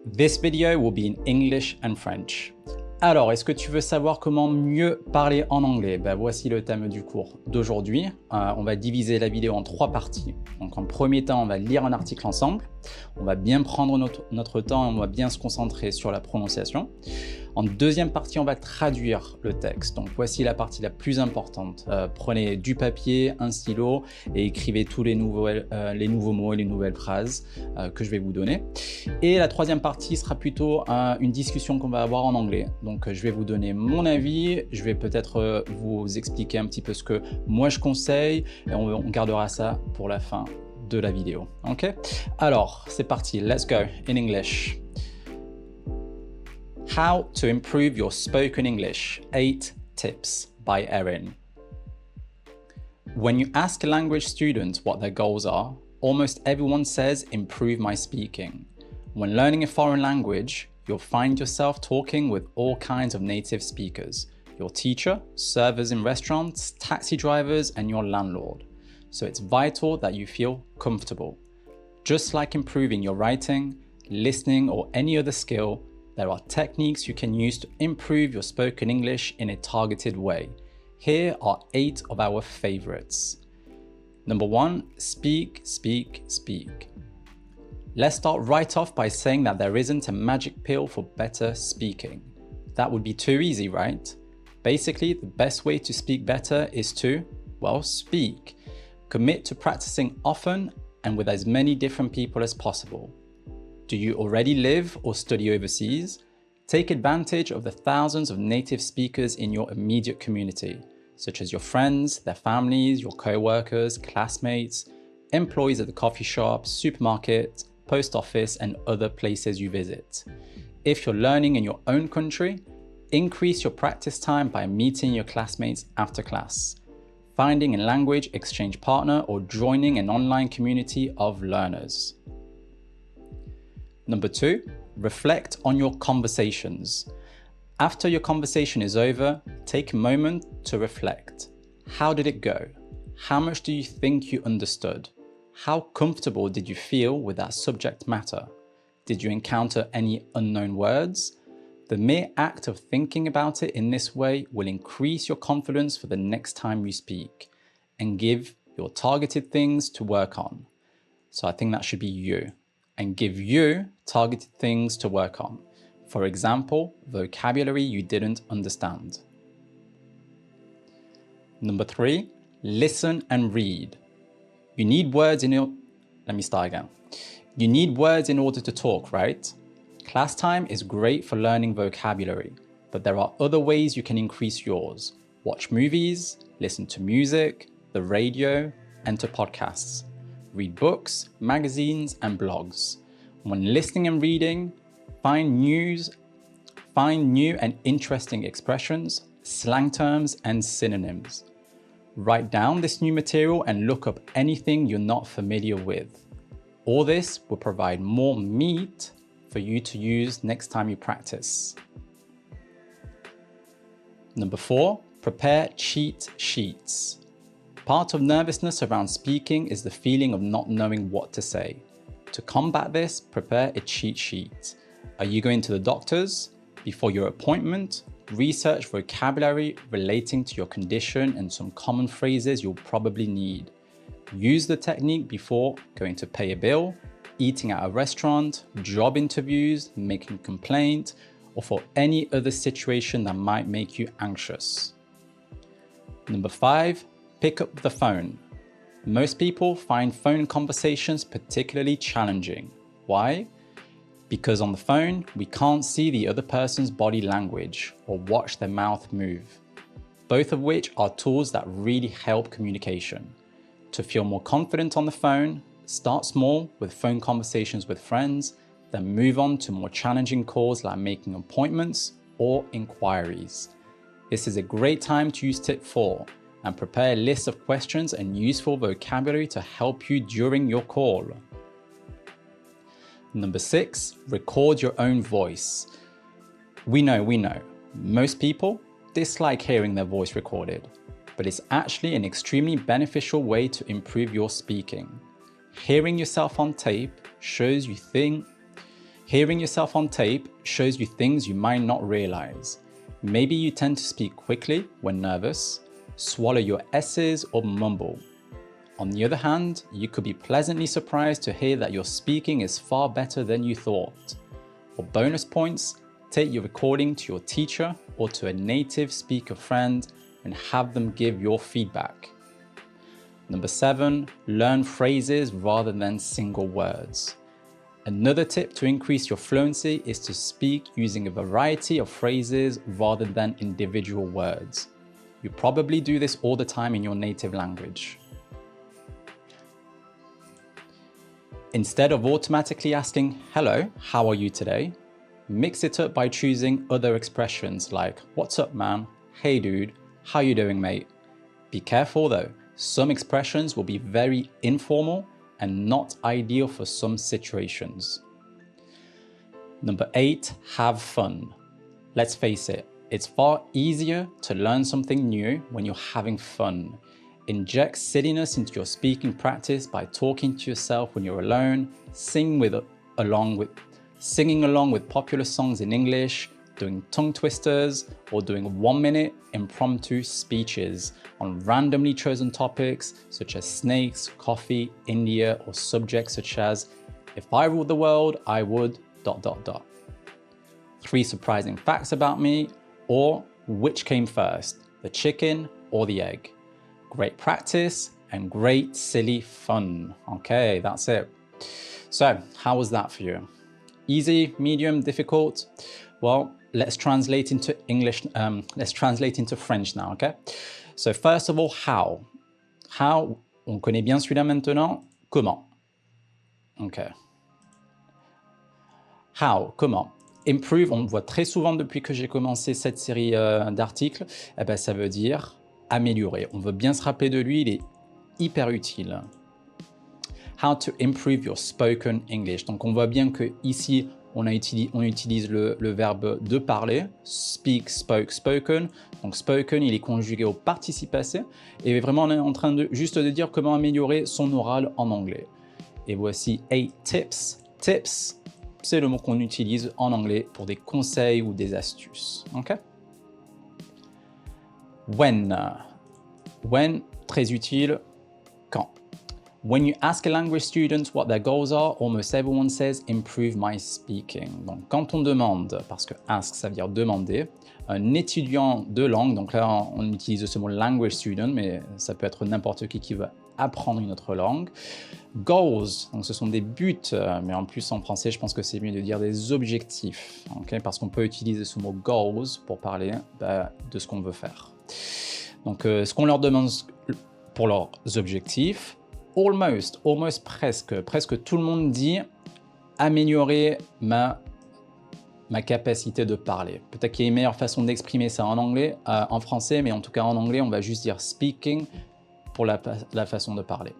This video will be in English and French. Alors, est-ce que tu veux savoir comment mieux parler en anglais? Voici le thème du cours d'aujourd'hui. On va diviser la vidéo en 3 parties. Donc en premier temps, on va lire un article ensemble. On va bien prendre notre temps et on va bien se concentrer sur la prononciation. En deuxième partie, on va traduire le texte. Donc voici la partie la plus importante. Prenez du papier, un stylo et écrivez tous les nouveaux mots et les nouvelles phrases que je vais vous donner. Et la troisième partie sera plutôt une discussion qu'on va avoir en anglais. Donc je vais vous donner mon avis, je vais peut-être vous expliquer un petit peu ce que moi je conseille et on gardera ça pour la fin de la vidéo. Ok? Alors, c'est parti. Let's go in English. How to improve your spoken English, 8 tips by Erin. When you ask a language student what their goals are, almost everyone says improve my speaking. When learning a foreign language, you'll find yourself talking with all kinds of native speakers, your teacher, servers in restaurants, taxi drivers, and your landlord. So it's vital that you feel comfortable. Just like improving your writing, listening, or any other skill, there are techniques you can use to improve your spoken English in a targeted way. Here are 8 of our favorites. Number 1, speak, speak, speak. Let's start right off by saying that there isn't a magic pill for better speaking. That would be too easy, right? Basically, the best way to speak better is to, well, speak. Commit to practicing often and with as many different people as possible. Do you already live or study overseas? Take advantage of the thousands of native speakers in your immediate community, such as your friends, their families, your co-workers, classmates, employees at the coffee shop, supermarket, post office, and other places you visit. If you're learning in your own country, increase your practice time by meeting your classmates after class, finding a language exchange partner, or joining an online community of learners. Number 2, reflect on your conversations. After your conversation is over, take a moment to reflect. How did it go? How much do you think you understood? How comfortable did you feel with that subject matter? Did you encounter any unknown words? The mere act of thinking about it in this way will increase your confidence for the next time you speak and give your targeted things to work on. So I think that should be you. And give you targeted things to work on. For example, vocabulary you didn't understand. Number 3, listen and read. You need words in You need words in order to talk, right? Class time is great for learning vocabulary, but there are other ways you can increase yours. Watch movies, listen to music, the radio, and to podcasts. Read books, magazines, and blogs. When listening and reading, find new and interesting expressions, slang terms, and synonyms. Write down this new material and look up anything you're not familiar with. All this will provide more meat for you to use next time you practice. Number 4, prepare cheat sheets. Part of nervousness around speaking is the feeling of not knowing what to say. To combat this, prepare a cheat sheet. Are you going to the doctor's? Before your appointment, research vocabulary relating to your condition and some common phrases you'll probably need. Use the technique before going to pay a bill, eating at a restaurant, job interviews, making a complaint, or for any other situation that might make you anxious. Number 5, pick up the phone. Most people find phone conversations particularly challenging. Why? Because on the phone, we can't see the other person's body language or watch their mouth move, both of which are tools that really help communication. To feel more confident on the phone, start small with phone conversations with friends, then move on to more challenging calls like making appointments or inquiries. This is a great time to use tip 4 and prepare a list of questions and useful vocabulary to help you during your call. Number 6, record your own voice. We know, most people dislike hearing their voice recorded, but it's actually an extremely beneficial way to improve your speaking. Hearing yourself on tape shows you think Hearing yourself on tape shows you things you might not realize. Maybe you tend to speak quickly when nervous, swallow your S's or mumble. On the other hand, you could be pleasantly surprised to hear that your speaking is far better than you thought. For bonus points, take your recording to your teacher or to a native speaker friend and have them give your feedback. Number 7, learn phrases rather than single words. Another tip to increase your fluency is to speak using a variety of phrases rather than individual words. You probably do this all the time in your native language. Instead of automatically asking, "Hello, how are you today?" mix it up by choosing other expressions like, "What's up, man?" "Hey, dude," "How you doing, mate?" Be careful though, some expressions will be very informal and not ideal for some situations. Number 8, have fun. Let's face it, it's far easier to learn something new when you're having fun. Inject silliness into your speaking practice by talking to yourself when you're alone, singing along with popular songs in English, doing tongue twisters, or doing 1-minute impromptu speeches on randomly chosen topics such as snakes, coffee, India, or subjects such as, "If I ruled the world, I would... 3 surprising facts about me," or "Which came first, the chicken or the egg?" Great practice and great silly fun. Okay, that's it. So, how was that for you? Easy, medium, difficult? Well, let's translate into English. Let's translate into French now, okay? So first of all, how? How, on connaît bien celui-là maintenant. Comment? Okay. How, comment? Improve, on le voit très souvent depuis que j'ai commencé cette série d'articles. Eh ben, ça veut dire améliorer. On veut bien se rappeler de lui, il est hyper utile. How to improve your spoken English. Donc on voit bien que ici on utilise le verbe de parler, speak, spoke, spoken. Donc spoken, il est conjugué au participe passé. Et vraiment, on est en train de juste de dire comment améliorer son oral en anglais. Et voici 8 tips. Tips, c'est le mot qu'on utilise en anglais pour des conseils ou des astuces. Okay? When. When, très utile. Quand. When you ask a language student what their goals are, almost everyone says, "Improve my speaking." Donc, quand on demande, parce que ask, ça veut dire demander, un étudiant de langue, donc là, on utilise ce mot language student, mais ça peut être n'importe qui veut apprendre une autre langue. Goals, donc ce sont des buts, mais en plus en français, je pense que c'est mieux de dire des objectifs, okay? Parce qu'on peut utiliser ce mot goals pour parler de ce qu'on veut faire. Donc, ce qu'on leur demande pour leurs objectifs, almost presque tout le monde dit améliorer ma capacité de parler. Peut-être qu'il y a une meilleure façon d'exprimer ça en français, mais en tout cas en anglais, on va juste dire speaking pour la façon de parler.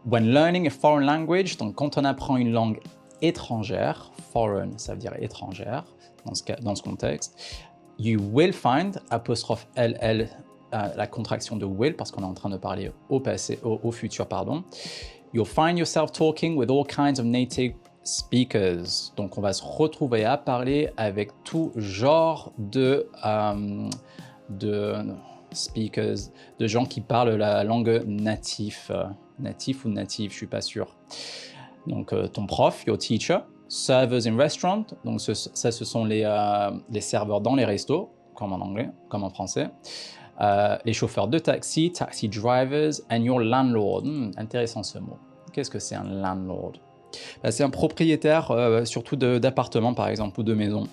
When learning a foreign language, donc quand on apprend une langue étrangère, foreign, ça veut dire étrangère dans ce contexte, you will find, apostrophe LL, la contraction de will, parce qu'on est en train de parler au futur, pardon. You'll find yourself talking with all kinds of native speakers. Donc, on va se retrouver à parler avec tout genre de speakers, de gens qui parlent la langue natif ou native, je suis pas sûr. Donc, ton prof, your teacher, servers in restaurant, donc ce sont les serveurs dans les restos, comme en anglais, comme en français. Les chauffeurs de taxi, taxi drivers, and your landlord. Intéressant ce mot. Qu'est-ce que c'est un landlord? C'est un propriétaire, surtout d'appartements par exemple, ou de maisons.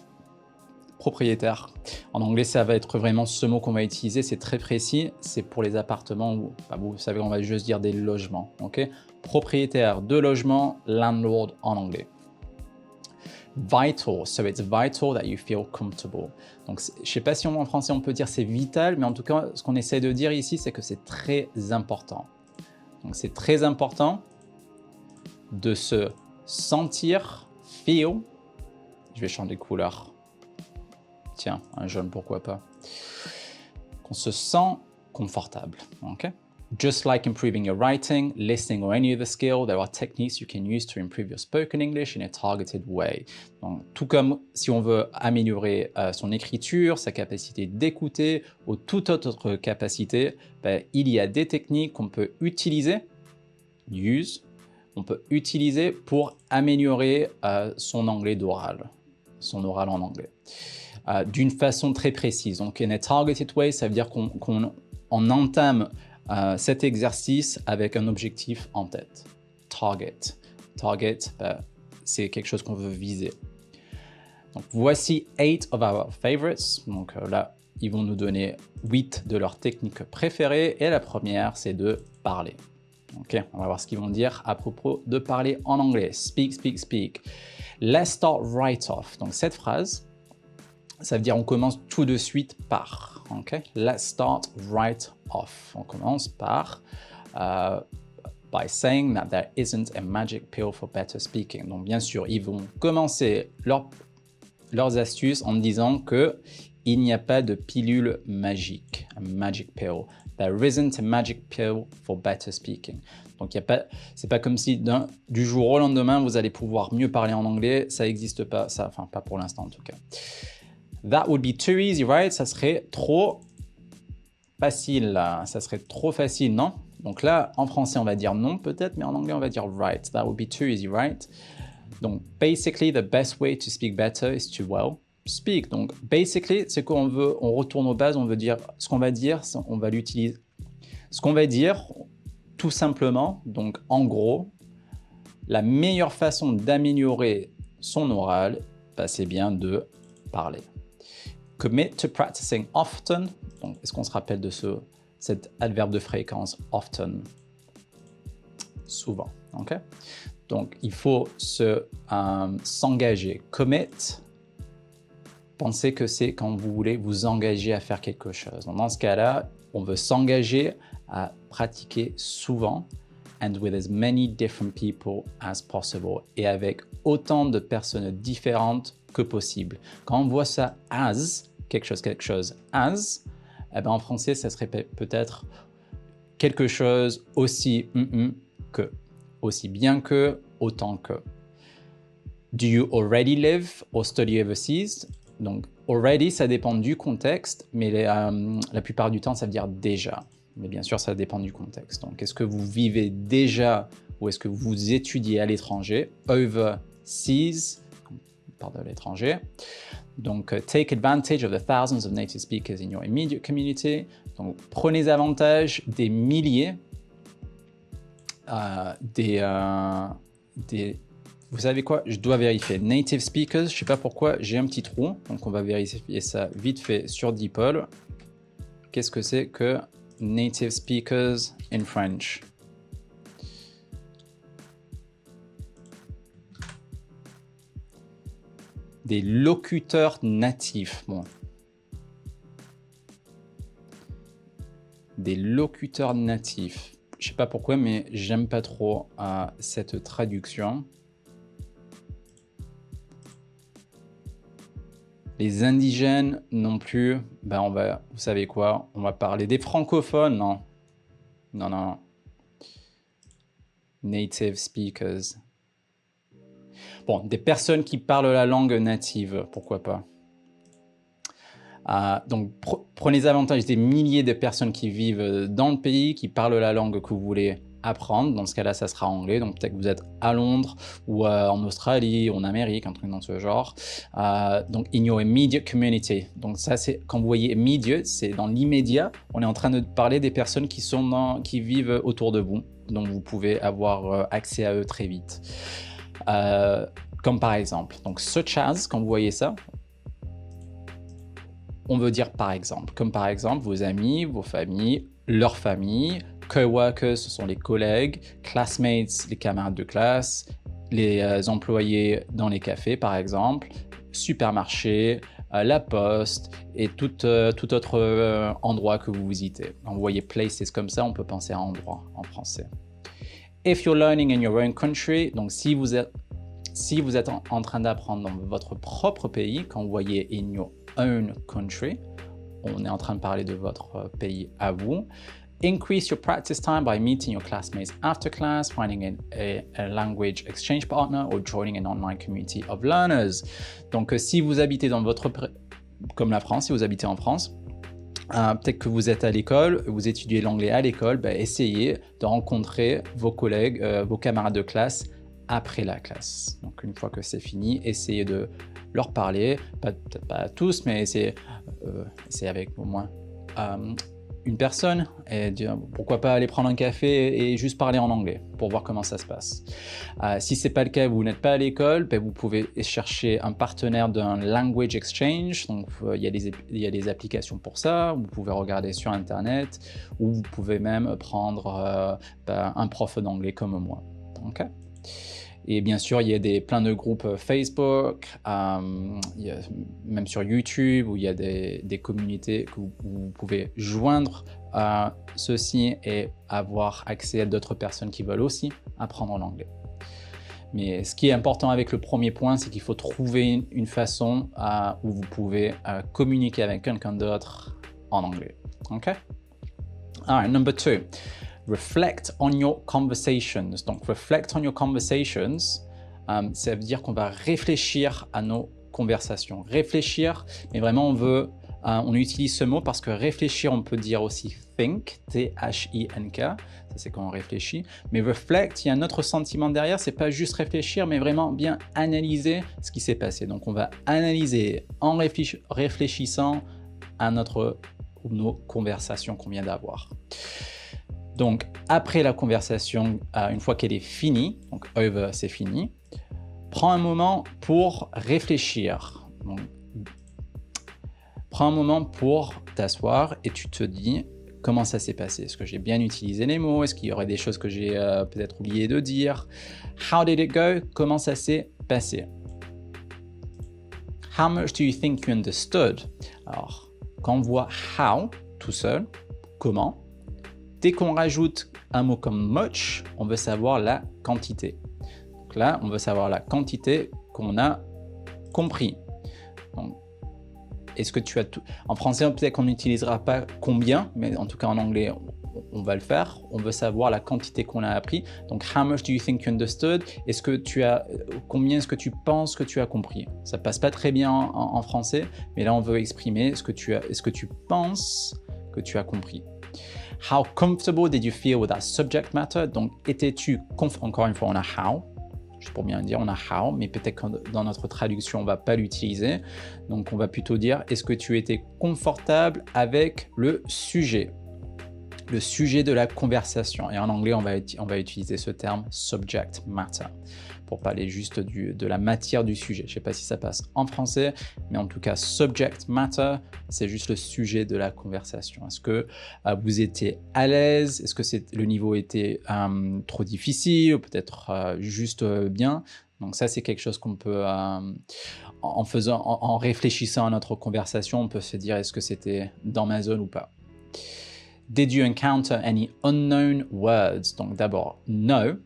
Propriétaire. En anglais, ça va être vraiment ce mot qu'on va utiliser, c'est très précis, c'est pour les appartements, ou vous savez, on va juste dire des logements. Okay? Propriétaire de logement, landlord en anglais. Vital, so it's vital that you feel comfortable. Donc, je ne sais pas si en français on peut dire c'est vital, mais en tout cas, ce qu'on essaie de dire ici, c'est que c'est très important. Donc, c'est très important de se sentir, feel, je vais changer de couleur. Tiens, un jaune, pourquoi pas. Qu'on se sent confortable, ok? Just like improving your writing, listening, or any other skill, there are techniques you can use to improve your spoken English in a targeted way. Donc, tout comme si on veut améliorer son écriture, sa capacité d'écouter ou toute autre capacité, il y a des techniques qu'on peut utiliser, on peut utiliser pour améliorer son anglais d'oral, son oral en anglais, d'une façon très précise. Donc, in a targeted way, ça veut dire qu'on entame cet exercice avec un objectif en tête. Target. Target, c'est quelque chose qu'on veut viser. Donc, voici 8 of our favorites. Donc là, ils vont nous donner 8 de leurs techniques préférées. Et la première, c'est de parler. Ok, on va voir ce qu'ils vont dire à propos de parler en anglais. Speak, speak, speak. Let's start right off. Donc cette phrase, ça veut dire on commence tout de suite par. Okay? Let's start right off. On commence par by saying that there isn't a magic pill for better speaking. Donc bien sûr, ils vont commencer leurs astuces en disant que il n'y a pas de pilule magique, a magic pill. There isn't a magic pill for better speaking. Donc c'est pas comme si du jour au lendemain vous allez pouvoir mieux parler en anglais. Ça n'existe pas, ça, enfin pas pour l'instant en tout cas. That would be too easy, right? Ça serait trop facile. Ça serait trop facile, non? Donc là, en français, on va dire non peut-être, mais en anglais, on va dire right. That would be too easy, right? Donc, basically, the best way to speak better is to, well, speak. Donc, basically, c'est qu'on veut, on retourne aux bases, on veut dire ce qu'on va dire, on va l'utiliser. Ce qu'on va dire, tout simplement, donc en gros, la meilleure façon d'améliorer son oral, c'est bien de parler. Commit to practicing often. Donc, est-ce qu'on se rappelle de cet adverbe de fréquence often? Souvent. Ok. Donc, il faut s'engager. Commit. Pensez que c'est quand vous voulez vous engager à faire quelque chose. Donc, dans ce cas-là, on veut s'engager à pratiquer souvent and with as many different people as possible et avec autant de personnes différentes que possible. Quand on voit ça as, quelque chose as, eh ben en français, ça serait peut-être quelque chose aussi que, aussi bien que, autant que. Do you already live or study overseas? Donc, already, ça dépend du contexte, mais la plupart du temps, ça veut dire déjà. Mais bien sûr, ça dépend du contexte. Donc, est-ce que vous vivez déjà ou est-ce que vous étudiez à l'étranger? Overseas, part de l'étranger. Donc, take advantage of the thousands of native speakers in your immediate community. Donc, prenez avantage des milliers, vous savez quoi? Je dois vérifier. Native speakers, je ne sais pas pourquoi, j'ai un petit trou. Donc, on va vérifier ça vite fait sur DeepL. Qu'est-ce que c'est que native speakers in French? Des locuteurs natifs. Bon. Des locuteurs natifs. Je sais pas pourquoi, mais j'aime pas trop cette traduction. Les indigènes non plus. Ben on va, vous savez quoi? On va parler des francophones, non? Non, non. Native speakers. Bon, des personnes qui parlent la langue native, pourquoi pas. Donc, prenez avantage des milliers de personnes qui vivent dans le pays, qui parlent la langue que vous voulez apprendre. Dans ce cas-là, ça sera anglais. Donc, peut-être que vous êtes à Londres ou en Australie ou en Amérique, un truc dans ce genre. Donc, in your immediate community. Donc, ça, c'est quand vous voyez immediate, c'est dans l'immédiat. On est en train de parler des personnes qui vivent autour de vous. Donc, vous pouvez avoir accès à eux très vite. Comme par exemple. Donc, such as, quand vous voyez ça, on veut dire par exemple. Comme par exemple, vos amis, vos familles, leur famille, coworkers, ce sont les collègues, classmates, les camarades de classe, les employés dans les cafés, par exemple, supermarché, la poste et tout autre endroit que vous visitez. Quand vous voyez places comme ça, on peut penser à endroit en français. If you're learning in your own country, donc si vous êtes en train d'apprendre dans votre propre pays, quand vous voyez in your own country, on est en train de parler de votre pays à vous. Increase your practice time by meeting your classmates after class, finding a language exchange partner or joining an online community of learners. Donc, si vous habitez dans votre... Comme la France, si vous habitez en France, peut-être que vous êtes à l'école, vous étudiez l'anglais à l'école, essayez de rencontrer vos collègues, vos camarades de classe après la classe. Donc une fois que c'est fini, essayez de leur parler, peut-être pas à tous, mais essayez avec au moins une personne et dire pourquoi pas aller prendre un café et juste parler en anglais pour voir comment ça se passe. Si ce n'est pas le cas, vous n'êtes pas à l'école, vous pouvez chercher un partenaire d'un language exchange. Donc il y a des applications pour ça, vous pouvez regarder sur internet ou vous pouvez même prendre un prof d'anglais comme moi. Okay? Et bien sûr, il y a plein de groupes Facebook, il y a même sur YouTube, où il y a des communautés où vous pouvez joindre ceci et avoir accès à d'autres personnes qui veulent aussi apprendre l'anglais. Mais ce qui est important avec le premier point, c'est qu'il faut trouver une façon où vous pouvez communiquer avec quelqu'un d'autre en anglais. Okay? All right, number 2. Reflect on your conversations. Donc, reflect on your conversations, ça veut dire qu'on va réfléchir à nos conversations. Réfléchir, mais vraiment on utilise ce mot parce que réfléchir, on peut dire aussi think, T-H-I-N-K, ça c'est quand on réfléchit. Mais reflect, il y a un autre sentiment derrière, c'est pas juste réfléchir, mais vraiment bien analyser ce qui s'est passé. Donc, on va analyser en réfléchissant à nos conversations qu'on vient d'avoir. Donc, après la conversation, une fois qu'elle est finie, donc over, c'est fini, prends un moment pour réfléchir. Donc, prends un moment pour t'asseoir et tu te dis comment ça s'est passé. Est-ce que j'ai bien utilisé les mots? Est-ce qu'il y aurait des choses que j'ai peut-être oublié de dire? How did it go? Comment ça s'est passé? How much do you think you understood? Alors, quand on voit how tout seul, comment? Dès qu'on rajoute un mot comme much, on veut savoir la quantité. Donc là, on veut savoir la quantité qu'on a compris. Donc, est-ce que tu as tout... En français, peut-être qu'on n'utilisera pas combien, mais en tout cas en anglais, on va le faire. On veut savoir la quantité qu'on a appris. Donc, how much do you think you understood? Combien est-ce que tu penses que tu as compris? Ça passe pas très bien en français, mais là, on veut exprimer est-ce que tu penses que tu as compris. How comfortable did you feel with that subject matter? Donc, étais-tu encore une fois, on a how, juste pour bien dire, on a how, mais peut-être que dans notre traduction, on ne va pas l'utiliser. Donc, on va plutôt dire, est-ce que tu étais confortable avec le sujet de la conversation? Et en anglais, on va utiliser ce terme subject matter pour parler juste de la matière du sujet. Je ne sais pas si ça passe en français, mais en tout cas, subject matter, c'est juste le sujet de la conversation. Est-ce que vous étiez à l'aise? Est-ce que le niveau était trop difficile ou peut-être juste bien? Donc ça, c'est quelque chose qu'on peut, en réfléchissant à notre conversation, on peut se dire est-ce que c'était dans ma zone ou pas? Did you encounter any unknown words? Donc d'abord, know,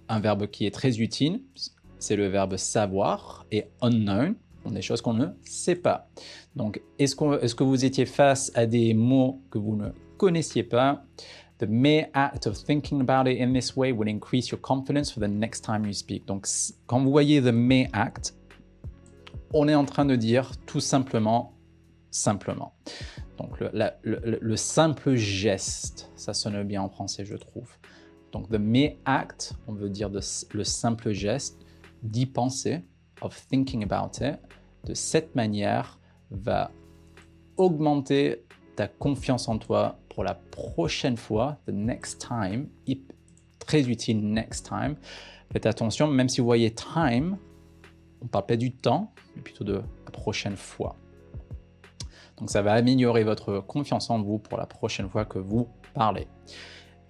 un verbe qui est très utile, c'est le verbe savoir, et unknown, des choses qu'on ne sait pas. Donc, est-ce que vous étiez face à des mots que vous ne connaissiez pas? The mere act of thinking about it in this way will increase your confidence for the next time you speak. Donc, quand vous voyez the mere act, on est en train de dire tout simplement. Donc, le simple geste, ça sonne bien en français, je trouve. Donc, the mere act, on veut dire le simple geste d'y penser, of thinking about it, de cette manière, va augmenter ta confiance en toi pour la prochaine fois, the next time, très utile next time. Faites attention, même si vous voyez time, on ne parle pas du temps, mais plutôt de la prochaine fois. Donc, ça va améliorer votre confiance en vous pour la prochaine fois que vous parlez.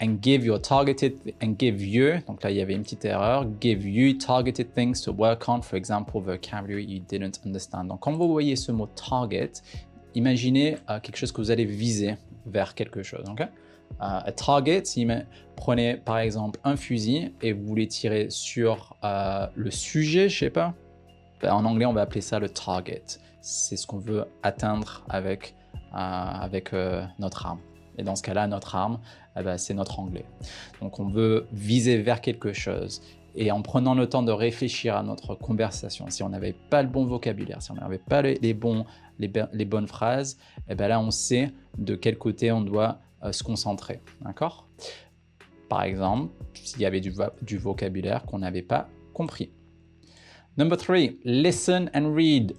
And give you, donc là il y avait une petite erreur, give you targeted things to work on, for example, vocabulary you didn't understand. Donc quand vous voyez ce mot target, imaginez quelque chose que vous allez viser vers quelque chose. Okay? A target, si prenez par exemple un fusil et vous voulez tirer sur le sujet, je sais pas, en anglais on va appeler ça le target. C'est ce qu'on veut atteindre avec notre arme. Et dans ce cas-là, notre arme, c'est notre anglais. Donc on veut viser vers quelque chose. Et en prenant le temps de réfléchir à notre conversation, si on n'avait pas le bon vocabulaire, si on n'avait pas les bonnes phrases, là on sait de quel côté on doit se concentrer. D'accord ? Par exemple, s'il y avait du vocabulaire qu'on n'avait pas compris. Number 3, listen and read.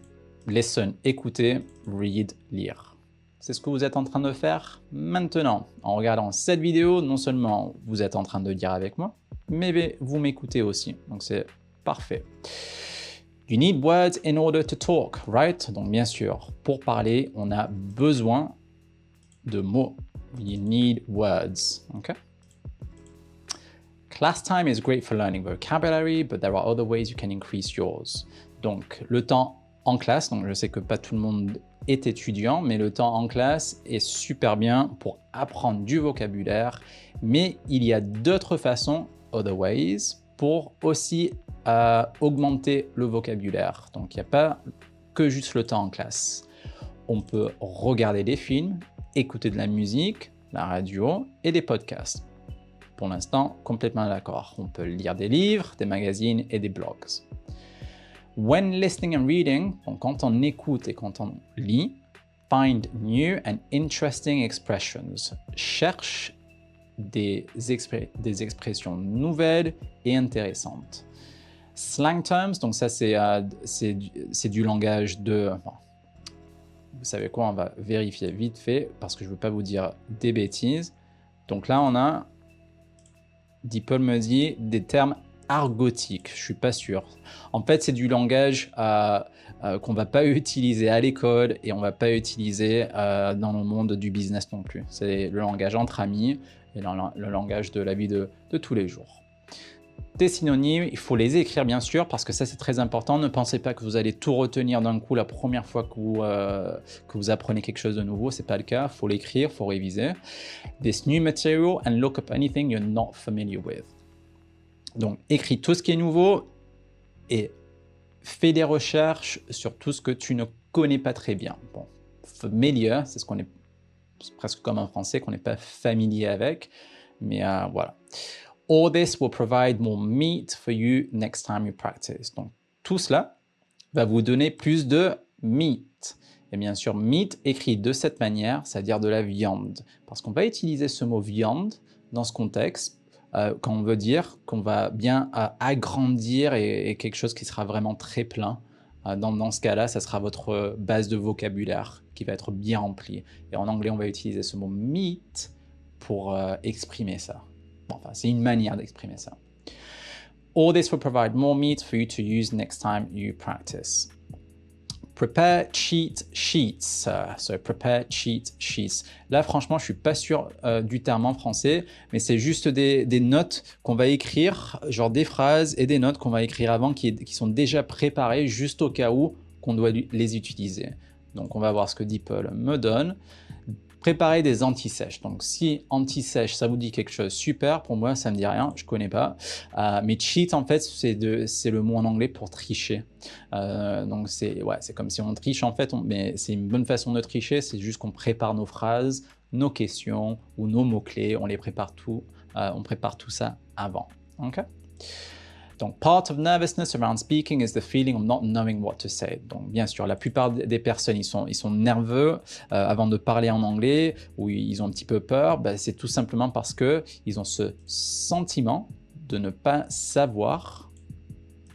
Listen, écouter, read, lire. C'est ce que vous êtes en train de faire maintenant. En regardant cette vidéo, non seulement vous êtes en train de lire avec moi, mais vous m'écoutez aussi. Donc c'est parfait. You need words in order to talk, right? Donc bien sûr, pour parler, on a besoin de mots. You need words, okay? Class time is great for learning vocabulary, but there are other ways you can increase yours. Donc le temps en classe, donc je sais que pas tout le monde est étudiant, mais le temps en classe est super bien pour apprendre du vocabulaire, mais il y a d'autres façons, other ways, pour aussi augmenter le vocabulaire. Donc il n'y a pas que juste le temps en classe. On peut regarder des films, écouter de la musique, la radio et des podcasts. Pour l'instant, complètement d'accord. On peut lire des livres, des magazines et des blogs. When listening and reading, donc quand on écoute et quand on lit, find new and interesting expressions. Cherche des expressions nouvelles et intéressantes. Slang terms, donc ça c'est du langage de... Bon, vous savez quoi, on va vérifier vite fait parce que je ne veux pas vous dire des bêtises. Donc là on a... Deeple me dit des termes argotiques, je suis pas sûr. En fait, c'est du langage qu'on va pas utiliser à l'école et on va pas utiliser dans le monde du business non plus. C'est le langage entre amis et le langage de la vie de tous les jours. Des synonymes, il faut les écrire bien sûr parce que ça c'est très important. Ne pensez pas que vous allez tout retenir d'un coup la première fois que vous apprenez quelque chose de nouveau, c'est pas le cas. Il faut l'écrire, il faut réviser. This new material and look up anything you're not familiar with. Donc écris tout ce qui est nouveau et fais des recherches sur tout ce que tu ne connais pas très bien. Bon, familiar, c'est presque comme en français qu'on n'est pas familier avec, mais voilà. All this will provide more meat for you next time you practice. Donc, tout cela va vous donner plus de meat. Et bien sûr, meat écrit de cette manière, c'est-à-dire de la viande. Parce qu'on va utiliser ce mot viande dans ce contexte quand on veut dire qu'on va bien agrandir et quelque chose qui sera vraiment très plein. Dans ce cas-là, ça sera votre base de vocabulaire qui va être bien remplie. Et en anglais, on va utiliser ce mot meat pour exprimer ça. Bon, enfin, c'est une manière d'exprimer ça. All this will provide more meat for you to use next time you practice. Prepare cheat sheets. So prepare cheat sheets. Là, franchement, je suis pas sûr du terme en français, mais c'est juste des notes qu'on va écrire, genre des phrases et des notes qu'on va écrire avant qui sont déjà préparées juste au cas où qu'on doit les utiliser. Donc, on va voir ce que Deeple me donne. Préparer des anti-sèches. Donc, si anti-sèche, ça vous dit quelque chose, super. Pour moi, ça ne me dit rien, je ne connais pas. Mais cheat, en fait, c'est le mot en anglais pour tricher. Donc, c'est comme si on triche, en fait. Mais c'est une bonne façon de tricher. C'est juste qu'on prépare nos phrases, nos questions ou nos mots-clés. On prépare tout ça avant. OK? Donc, part of nervousness around speaking is the feeling of not knowing what to say. Donc, bien sûr, la plupart des personnes, ils sont nerveux avant de parler en anglais ou ils ont un petit peu peur. C'est tout simplement parce qu'ils ont ce sentiment de ne pas savoir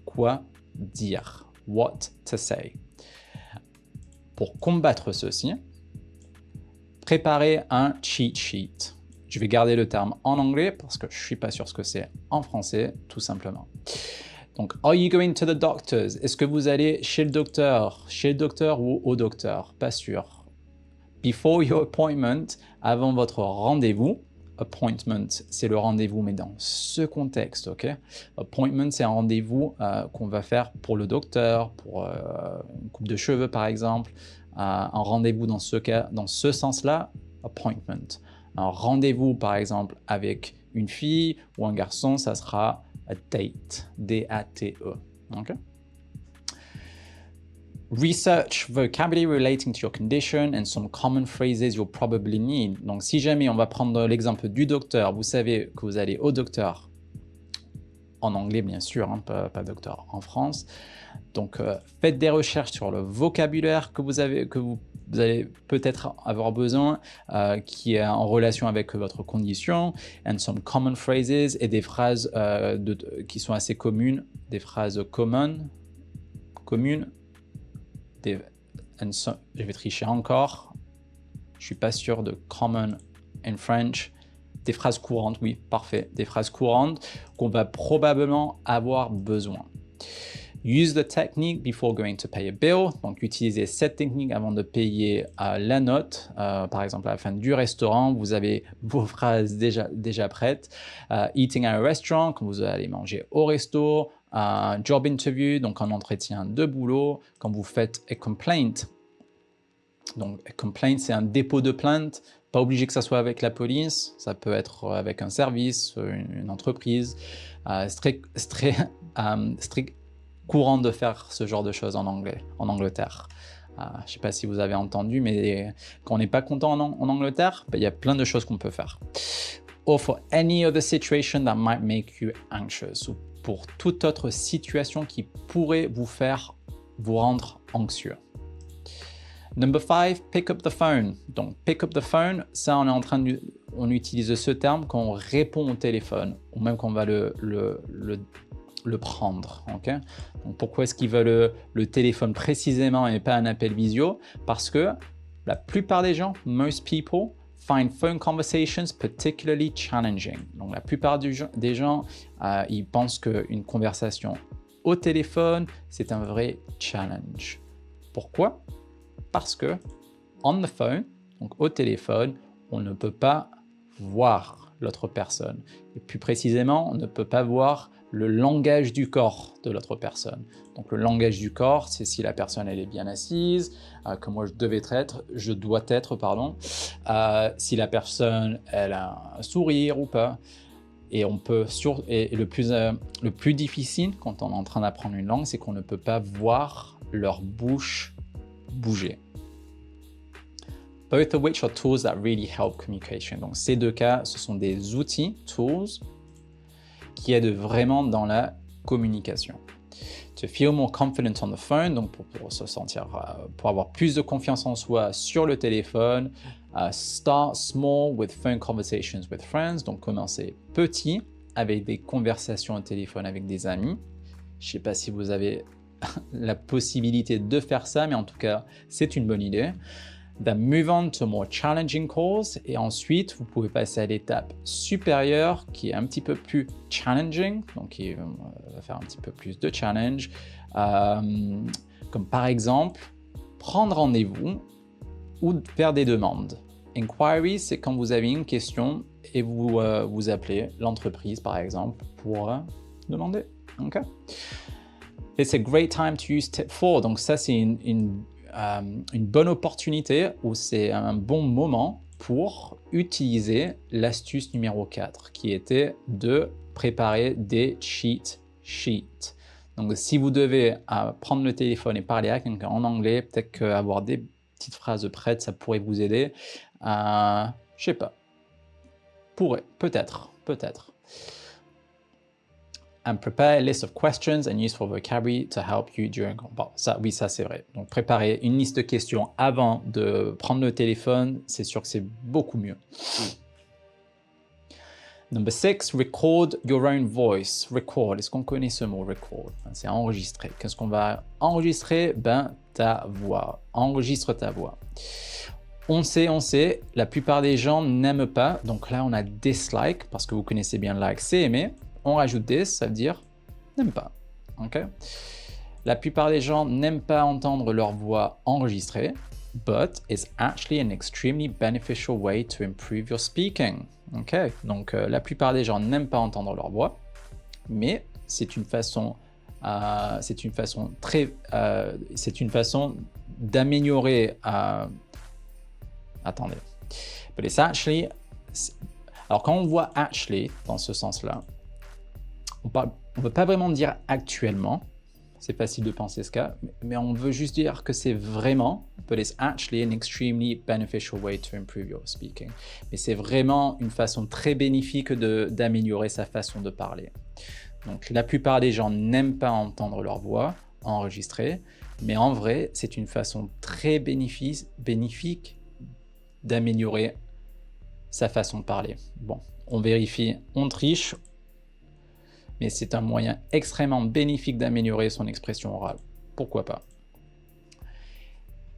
quoi dire. What to say. Pour combattre ceci, préparez un cheat sheet. Je vais garder le terme en anglais parce que je ne suis pas sûr ce que c'est en français, tout simplement. Donc, are you going to the doctors? Est-ce que vous allez chez le docteur ou au docteur? Pas sûr. Before your appointment, avant votre rendez-vous. Appointment, c'est le rendez-vous, mais dans ce contexte, ok? Appointment, c'est un rendez-vous qu'on va faire pour le docteur, pour une coupe de cheveux, par exemple. Un rendez-vous dans ce sens-là, appointment. Un rendez-vous, par exemple, avec une fille ou un garçon, ça sera a date, D-A-T-E. Okay? Research vocabulary relating to your condition and some common phrases you'll probably need. Donc, si jamais on va prendre l'exemple du docteur, vous savez que vous allez au docteur, en anglais bien sûr, hein, pas docteur en France. Donc, faites des recherches sur le vocabulaire que vous allez peut-être avoir besoin, qui est en relation avec votre condition, and some common phrases, et des phrases qui sont assez communes, des phrases communes. Je vais tricher encore, je suis pas sûr de common in French, des phrases courantes, oui, parfait, des phrases courantes qu'on va probablement avoir besoin. Use the technique before going to pay a bill, donc utilisez cette technique avant de payer la note. Par exemple, à la fin du restaurant, vous avez vos phrases déjà prêtes. Eating at a restaurant, quand vous allez manger au resto. Job interview, donc un entretien de boulot. Quand vous faites a complaint, donc a complaint, c'est un dépôt de plainte. Pas obligé que ça soit avec la police, ça peut être avec un service, une entreprise. C'est très courant de faire ce genre de choses en Angleterre. Je ne sais pas si vous avez entendu, mais quand on n'est pas content en Angleterre, il y a plein de choses qu'on peut faire. Or for any other situation that might make you anxious, ou pour toute autre situation qui pourrait vous rendre anxieux. Number 5, pick up the phone. Donc, pick up the phone, ça, on utilise ce terme quand on répond au téléphone, ou même quand on va le prendre. Okay? Donc, pourquoi est-ce qu'il veut le téléphone précisément et pas un appel visio? Parce que la plupart des gens, most people, find phone conversations particularly challenging. Donc, la plupart des gens, ils pensent qu'une conversation au téléphone, c'est un vrai challenge. Pourquoi? Parce que on the phone, donc au téléphone, on ne peut pas voir l'autre personne. Et plus précisément, on ne peut pas voir le langage du corps de l'autre personne. Donc le langage du corps, c'est si la personne elle est bien assise, comme moi je dois être, si la personne elle a un sourire ou pas. Et le plus difficile quand on est en train d'apprendre une langue, c'est qu'on ne peut pas voir leur bouche bouger. Both of which are tools that really help communication. Donc ces deux cas, ce sont des outils, tools, qui aident vraiment dans la communication. To feel more confident on the phone, donc pour se sentir, pour avoir plus de confiance en soi sur le téléphone. Start small with phone conversations with friends, donc commencer petit avec des conversations au téléphone avec des amis. Je ne sais pas si vous avez la possibilité de faire ça, mais en tout cas, c'est une bonne idée. Then move on to more challenging calls, et ensuite, vous pouvez passer à l'étape supérieure qui est un petit peu plus challenging, donc qui va faire un petit peu plus de challenge, comme par exemple, prendre rendez-vous ou faire des demandes. Inquiry, c'est quand vous avez une question et vous appelez l'entreprise, par exemple, pour demander. Okay? It's a great time to use tip 4. Donc ça, c'est une bonne opportunité, ou c'est un bon moment pour utiliser l'astuce numéro 4, qui était de préparer des cheat sheets. Donc si vous devez prendre le téléphone et parler à quelqu'un en anglais, peut-être qu'avoir des petites phrases prêtes, ça pourrait vous aider. Je sais pas. Peut-être. And prepare a list of questions and useful vocabulary to help you during. Bon, ça c'est vrai. Donc préparer une liste de questions avant de prendre le téléphone, c'est sûr que c'est beaucoup mieux. Number 6, record your own voice. Record, est-ce qu'on connaît ce mot record? C'est enregistrer. Qu'est-ce qu'on va enregistrer? Ta voix. Enregistre ta voix. On sait, la plupart des gens n'aiment pas. Donc là, on a dislike, parce que vous connaissez bien like, c'est aimer. On rajoute this, ça veut dire n'aime pas. Okay? La plupart des gens n'aiment pas entendre leur voix enregistrée, but it's actually an extremely beneficial way to improve your speaking. Okay? Donc la plupart des gens n'aiment pas entendre leur voix, mais c'est une façon d'améliorer. Attendez. But it's actually. Alors quand on voit actually dans ce sens-là, on ne peut pas vraiment dire actuellement, c'est facile de penser ce cas, mais on veut juste dire que c'est vraiment, but it's actually an extremely beneficial way to improve your speaking. Mais c'est vraiment une façon très bénéfique d'améliorer sa façon de parler. Donc la plupart des gens n'aiment pas entendre leur voix enregistrée, mais en vrai, c'est une façon très bénéfique d'améliorer sa façon de parler. Bon, on vérifie, on triche, mais c'est un moyen extrêmement bénéfique d'améliorer son expression orale. Pourquoi pas?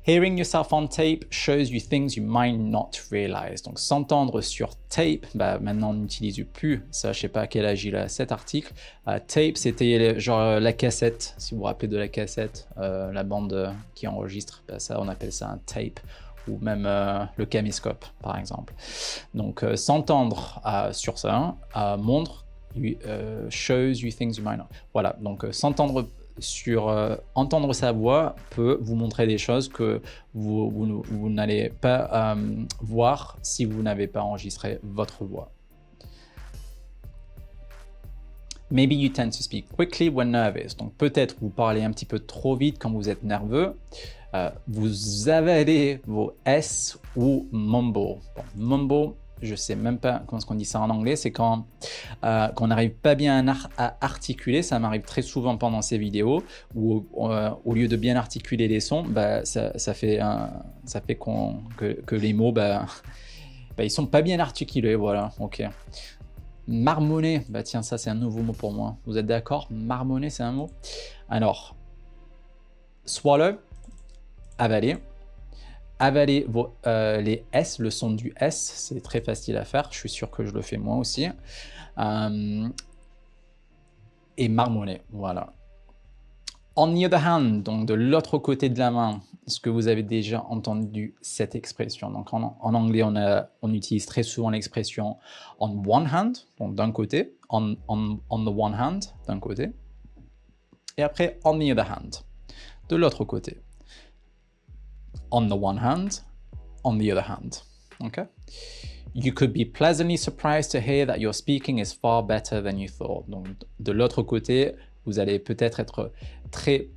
Hearing yourself on tape shows you things you might not realize. Donc s'entendre sur tape, maintenant on n'utilise plus ça, je sais pas à quel âge il a cet article. Tape, c'était genre la cassette, si vous vous rappelez de la cassette, la bande qui enregistre, ça on appelle ça un tape, ou même le caméscope par exemple. Donc s'entendre sur ça montre, shows you things you might not. Voilà, donc s'entendre sur entendre sa voix peut vous montrer des choses que vous n'allez pas voir si vous n'avez pas enregistré votre voix. Maybe you tend to speak quickly when nervous. Donc peut-être vous parlez un petit peu trop vite quand vous êtes nerveux. Vous avalez vos S ou mumble. Bon, mumble, je sais même pas comment on dit ça en anglais, c'est quand on n'arrive pas bien à articuler. Ça m'arrive très souvent pendant ces vidéos où au lieu de bien articuler les sons, ça fait que les mots ils sont pas bien articulés, voilà. Ok. Marmonner, tiens, ça c'est un nouveau mot pour moi. Vous êtes d'accord? Marmonner, c'est un mot. Alors, swallow, avaler. Avaler les S, le son du S, c'est très facile à faire, je suis sûr que je le fais moi aussi. Et marmonner, voilà. On the other hand, donc de l'autre côté de la main, est-ce que vous avez déjà entendu cette expression? Donc en anglais, on utilise très souvent l'expression on one hand, donc d'un côté, on the one hand, d'un côté, et après on the other hand, de l'autre côté. On the one hand, on the other hand. Okay? You could be pleasantly surprised to hear that your speaking is far better than you thought. Donc, de l'autre côté, vous allez peut-être être très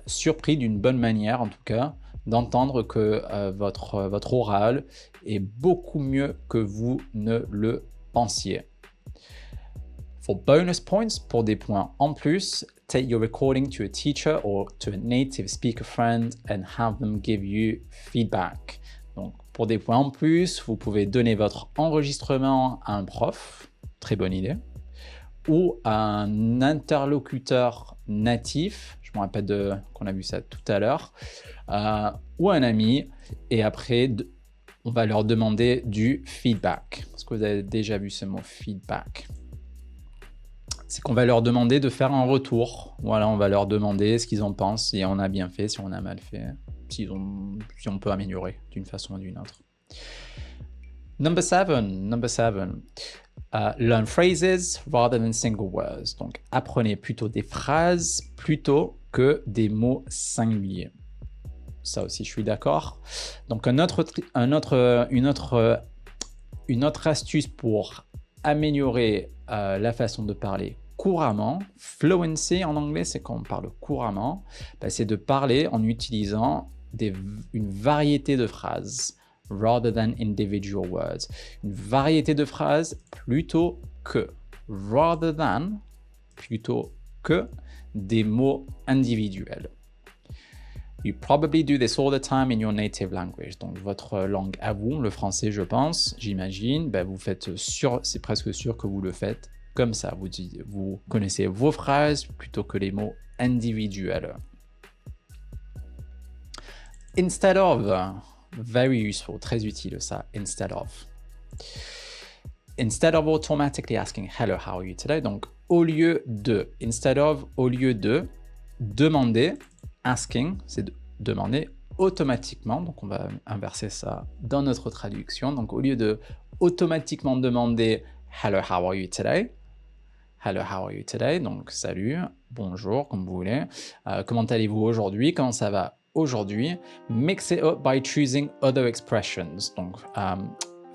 surpris d'une bonne manière, en tout cas, d'entendre que votre oral est beaucoup mieux que vous ne le pensiez. For bonus points, pour des points en plus, take your recording to a teacher or to a native speaker friend and have them give you feedback. Donc, pour des points en plus, vous pouvez donner votre enregistrement à un prof, très bonne idée, ou à un interlocuteur natif, je me rappelle qu'on a vu ça tout à l'heure, ou un ami, et après, on va leur demander du feedback. Est-ce que vous avez déjà vu ce mot feedback? C'est qu'on va leur demander de faire un retour. Voilà, on va leur demander ce qu'ils en pensent, si on a bien fait, si on a mal fait, si on peut améliorer d'une façon ou d'une autre. Number seven. Learn phrases rather than single words. Donc, apprenez plutôt des phrases plutôt que des mots singuliers. Ça aussi, je suis d'accord. Donc, une autre astuce pour améliorer la façon de parler couramment. Fluency en anglais, c'est quand on parle couramment, c'est de parler en utilisant une variété de phrases rather than individual words. Une variété de phrases plutôt que, rather than, plutôt que des mots individuels. You probably do this all the time in your native language. Donc, votre langue à vous, le français, je pense, j'imagine, vous faites c'est presque sûr que vous le faites comme ça. Vous connaissez vos phrases plutôt que les mots individuels. Instead of, very useful, très utile ça, instead of. Instead of automatically asking hello, how are you today? Donc, au lieu de, instead of, au lieu de demander, asking, c'est de demander automatiquement. Donc, on va inverser ça dans notre traduction. Donc, au lieu de automatiquement demander hello, how are you today? Hello, how are you today? Donc, salut, bonjour, comme vous voulez. Comment allez-vous aujourd'hui? Comment ça va aujourd'hui? Mix it up by choosing other expressions. Donc,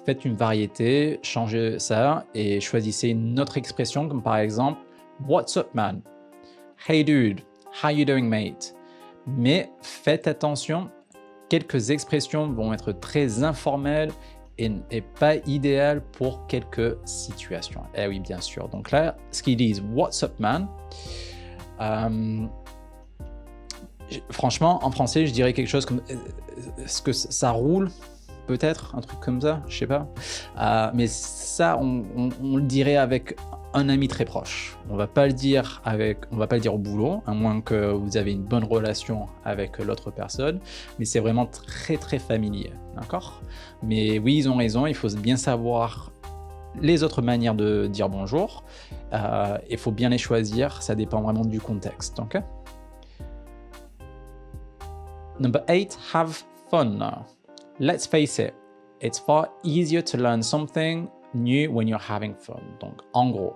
faites une variété, changez ça et choisissez une autre expression comme par exemple What's up man? Hey dude, how you doing, mate? Mais faites attention, quelques expressions vont être très informelles et pas idéales pour quelques situations. Eh oui, bien sûr. Donc là, ce qu'ils disent, what's up, man? Franchement, en français, je dirais quelque chose comme est-ce que ça roule? Peut-être, un truc comme ça, je sais pas. Mais ça, on le dirait avec un ami très proche. On va pas le dire au boulot, à moins que vous avez une bonne relation avec l'autre personne, mais c'est vraiment très très familier, d'accord? Mais oui, ils ont raison, il faut bien savoir les autres manières de dire bonjour. Il faut bien les choisir, ça dépend vraiment du contexte, ok? Number 8, have fun. Let's face it, it's far easier to learn something new when you're having fun. Donc, en gros,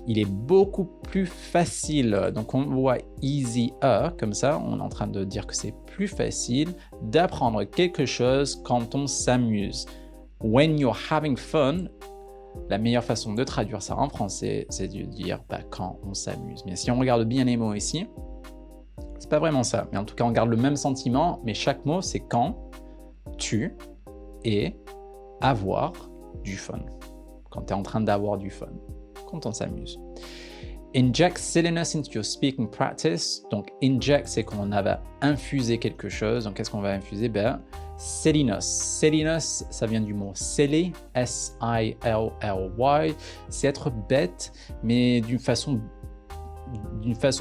il est beaucoup plus facile, donc on voit easier comme ça, on est en train de dire que c'est plus facile d'apprendre quelque chose quand on s'amuse. When you're having fun, la meilleure façon de traduire ça en français, c'est de dire quand on s'amuse. Mais si on regarde bien les mots ici, c'est pas vraiment ça. Mais en tout cas, on garde le même sentiment, mais chaque mot, c'est quand tu et avoir du fun. Quand tu es en train d'avoir du fun, quand on s'amuse. Inject silliness into your speaking practice. Donc, inject, c'est quand on va infuser quelque chose. Donc, qu'est-ce qu'on va infuser? Silliness. Silliness, ça vient du mot silly, S-I-L-L-Y. C'est être bête, mais d'une façon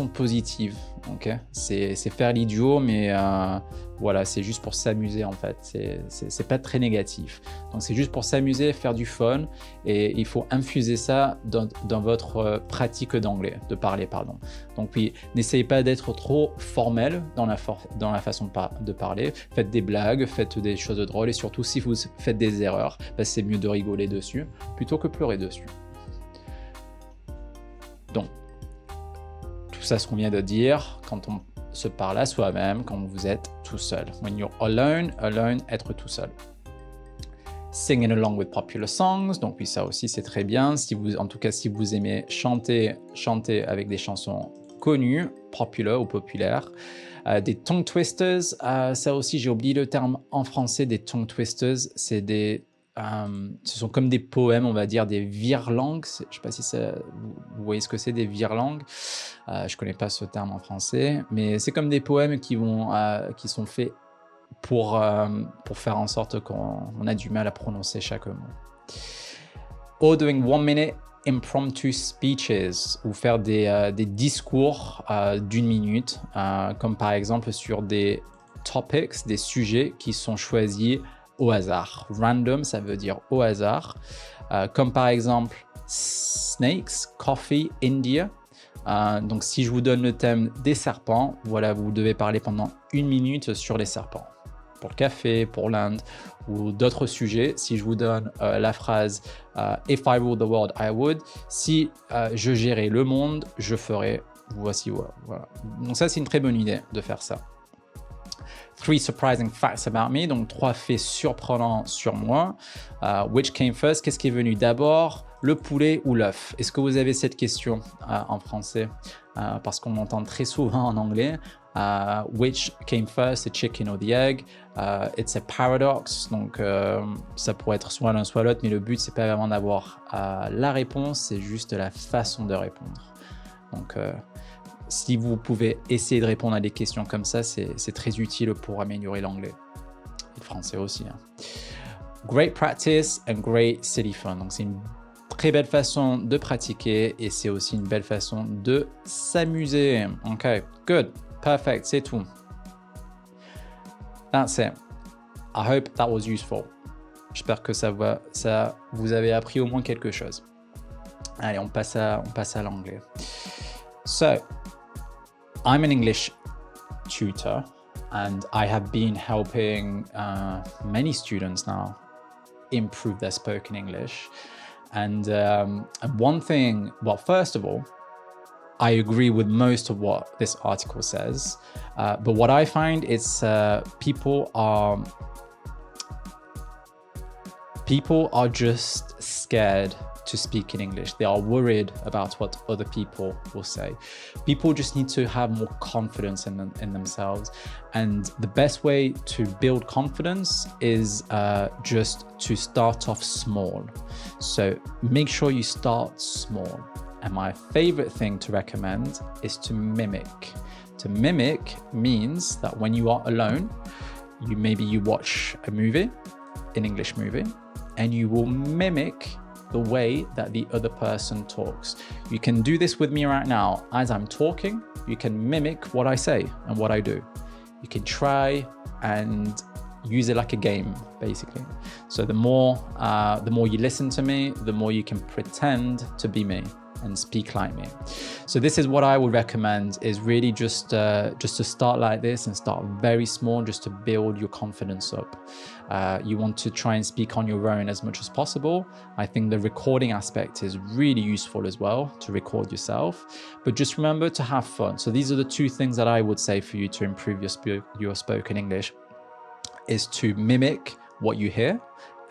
positive, ok? C'est faire l'idiot, mais voilà, c'est juste pour s'amuser en fait. C'est pas très négatif. Donc c'est juste pour s'amuser, faire du fun, et il faut infuser ça dans votre pratique d'anglais, de parler, pardon. Donc oui, n'essayez pas d'être trop formel dans la façon de parler. Faites des blagues, faites des choses drôles, et surtout si vous faites des erreurs, c'est mieux de rigoler dessus plutôt que pleurer dessus. Donc tout ça, ce qu'on vient de dire, quand on se parle à soi-même, quand vous êtes tout seul. When you're alone, être tout seul. Singing along with popular songs, donc oui, ça aussi c'est très bien. En tout cas, si vous aimez chanter avec des chansons connues, popular ou populaires. Des tongue twisters, ça aussi j'ai oublié le terme en français des tongue twisters, c'est ce sont comme des poèmes, on va dire, des virelangues. Je ne sais pas si vous voyez ce que c'est, des virelangues. Je ne connais pas ce terme en français, mais c'est comme des poèmes qui sont faits pour faire en sorte qu'on a du mal à prononcer chaque mot. Or doing 1 minute impromptu speeches, ou faire des discours d'1 minute, comme par exemple sur des topics, des sujets qui sont choisis au hasard. Random, ça veut dire au hasard. Comme par exemple snakes, coffee, India. Donc si je vous donne le thème des serpents, voilà, vous devez parler pendant 1 minute sur les serpents. Pour le café, pour l'Inde ou d'autres sujets, si je vous donne la phrase If I ruled the world, I would. Si je gérais le monde, je ferais. Voici, voilà. Donc ça, c'est une très bonne idée de faire ça. 3 surprising facts about me, donc 3 faits surprenants sur moi. Which came first? Qu'est-ce qui est venu d'abord? Le poulet ou l'œuf? Est-ce que vous avez cette question en français? Parce qu'on l'entend très souvent en anglais. Which came first, the chicken or the egg? It's a paradox, donc ça pourrait être soit l'un soit l'autre, mais le but c'est pas vraiment d'avoir la réponse, c'est juste la façon de répondre. Donc si vous pouvez essayer de répondre à des questions comme ça, c'est très utile pour améliorer l'anglais. Et le français aussi. Great practice and great city fun. Donc c'est une très belle façon de pratiquer et c'est aussi une belle façon de s'amuser. Ok, good, perfect, c'est tout. That's it. I hope that was useful. J'espère que ça vous avez appris au moins quelque chose. Allez, on passe à l'anglais. So, I'm an English tutor and I have been helping many students now improve their spoken English. And one thing, well, first of all, I agree with most of what this article says, but what I find is people are just scared to speak in English. They are worried about what other people will say. People just need to have more confidence in themselves. And the best way to build confidence is just to start off small. So make sure you start small. And my favorite thing to recommend is to mimic. To mimic means that when you are alone, maybe you watch a movie, an English movie, and you will mimic the way that the other person talks. You can do this with me right now. As I'm talking, you can mimic what I say and what I do. You can try and use it like a game, basically. So the more you listen to me, the more you can pretend to be me and speak like me. So this is what I would recommend, is really just to start like this and start very small, just to build your confidence up. You want to try and speak on your own as much as possible. I think the recording aspect is really useful as well, to record yourself, but just remember to have fun. So these are the two things that I would say for you to improve your spoken English, is to mimic what you hear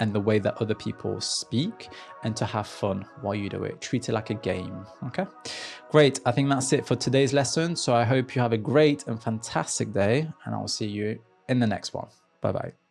and the way that other people speak, and to have fun while you do it. Treat it like a game, okay? Great, I think that's it for today's lesson. So I hope you have a great and fantastic day, and I'll see you in the next one. Bye-bye.